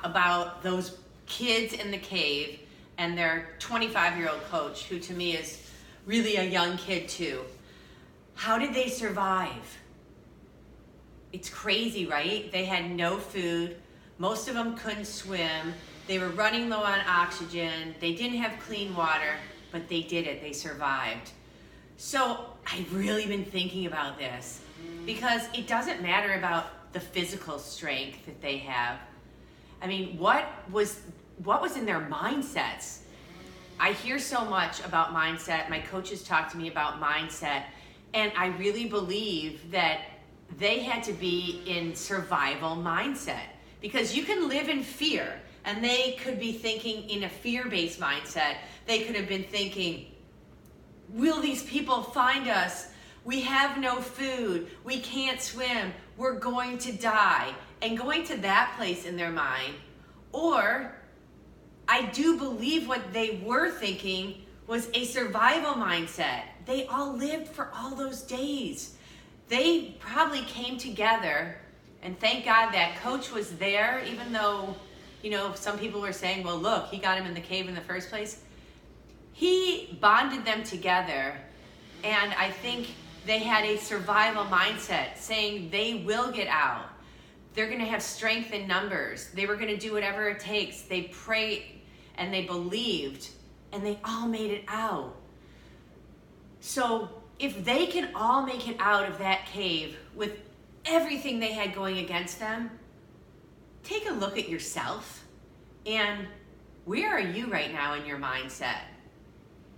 about those kids in the cave and their 25-year-old coach, who to me is really a young kid too. How did they survive? It's crazy, right? They had no food. Most of them couldn't swim. They were running low on oxygen. They didn't have clean water, but they did it. They survived. So I've really been thinking about this because it doesn't matter about the physical strength that they have. I mean, what was in their mindsets? I hear so much about mindset. My coaches talk to me about mindset, and I really believe that they had to be in survival mindset, because you can live in fear, and they could be thinking in a fear-based mindset. They could have been thinking, will these people find us? We have no food. We can't swim. We're going to die. And going to that place in their mind. Or I do believe what they were thinking was a survival mindset. They all lived for all those days. They probably came together, and thank God that coach was there, even though, you know, some people were saying, well, look, he got him in the cave in the first place. He bonded them together, and I think they had a survival mindset, saying they will get out. They're going to have strength in numbers. They were going to do whatever it takes. They prayed and they believed, and they all made it out. So if they can all make it out of that cave with everything they had going against them, take a look at yourself. And where are you right now in your mindset?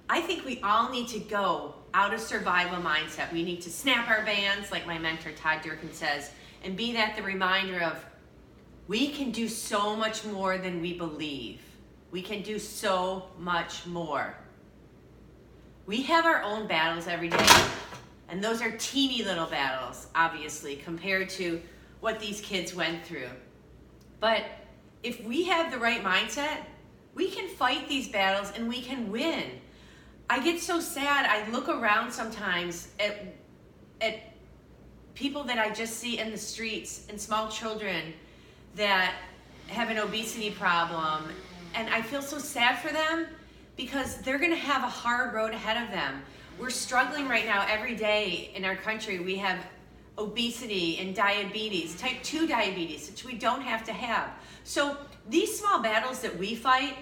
I think we all need to go out of survival mindset. We need to snap our bands, like my mentor Todd Durkin says, and be that the reminder of, we can do so much more than we believe. We can do so much more. We have our own battles every day, and those are teeny little battles, obviously, compared to what these kids went through. But if we have the right mindset, we can fight these battles and we can win. I get so sad. I look around sometimes at people that I just see in the streets, and small children that have an obesity problem, and I feel so sad for them, because they're going to have a hard road ahead of them. We're struggling right now every day in our country. We have obesity and diabetes, type 2 diabetes, which we don't have to have. So these small battles that we fight,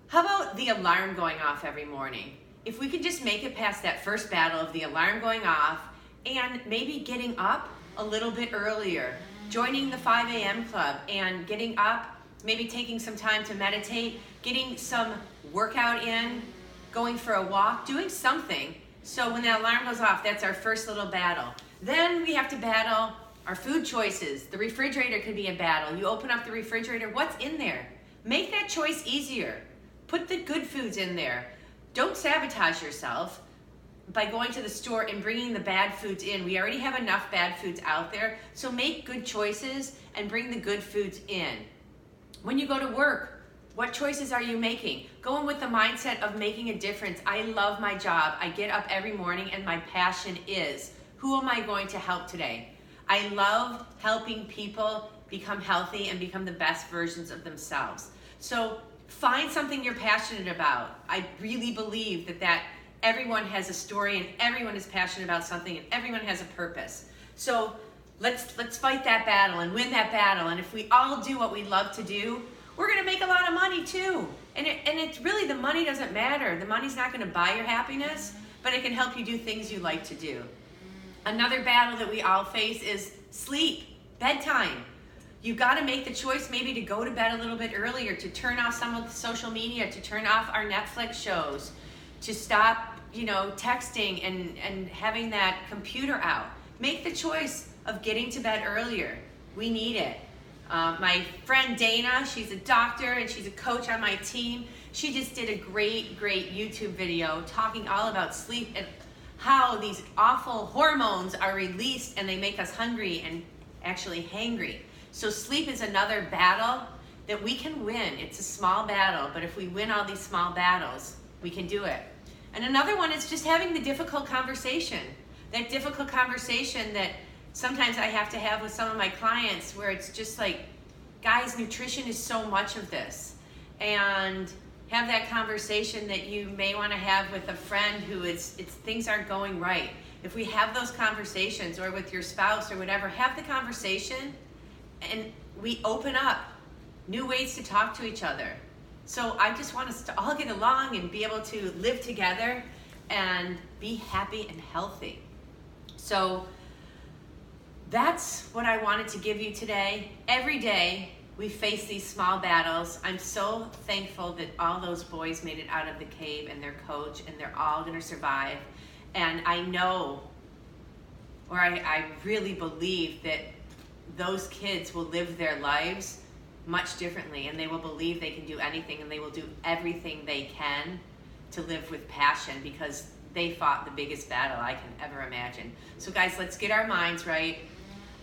how about the alarm going off every morning? If we could just make it past that first battle of the alarm going off, and maybe getting up a little bit earlier, joining the 5 a.m. club and getting up, maybe taking some time to meditate, getting some workout in, going for a walk, doing something. So when that alarm goes off, that's our first little battle. Then we have to battle our food choices. The refrigerator could be a battle. You open up the refrigerator, what's in there? Make that choice easier. Put the good foods in there. Don't sabotage yourself by going to the store and bringing the bad foods in. We already have enough bad foods out there, so make good choices and bring the good foods in. When you go to work, what choices are you making? Going with the mindset of making a difference. I love my job. I get up every morning and my passion is, who am I going to help today? I love helping people become healthy and become the best versions of themselves. So find something you're passionate about. I really believe that everyone has a story, and everyone is passionate about something, and everyone has a purpose. So let's fight that battle and win that battle. And if we all do what we love to do, we're going to make a lot of money too. And it's really, the money doesn't matter. The money's not going to buy your happiness, but it can help you do things you like to do. Another battle that we all face is sleep, bedtime. You've got to make the choice maybe to go to bed a little bit earlier, to turn off some of the social media, to turn off our Netflix shows, to stop, texting and having that computer out. Make the choice of getting to bed earlier. We need it. My friend Dana, she's a doctor and she's a coach on my team. She just did a great YouTube video talking all about sleep and how these awful hormones are released and they make us hungry and actually hangry. So sleep is another battle that we can win. It's a small battle, but if we win all these small battles, we can do it. And another one is just having the difficult conversation. That difficult conversation that sometimes I have to have with some of my clients, where it's just like, guys, nutrition is so much of this. And have that conversation that you may want to have with a friend who things aren't going right. If we have those conversations, or with your spouse or whatever, have the conversation and we open up new ways to talk to each other. So I just want us to all get along and be able to live together and be happy and healthy. So that's what I wanted to give you today. Every day we face these small battles. I'm so thankful that all those boys made it out of the cave, and their coach, and they're all gonna survive. And I know, or I really believe that those kids will live their lives much differently, and they will believe they can do anything, and they will do everything they can to live with passion, because they fought the biggest battle I can ever imagine. So guys, let's get our minds right.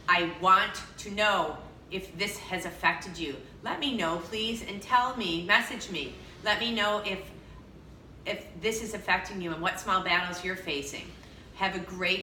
I want to know if this has affected you. Let me know, please, and tell me, message me. Let me know if this is affecting you and what small battles you're facing. Have a great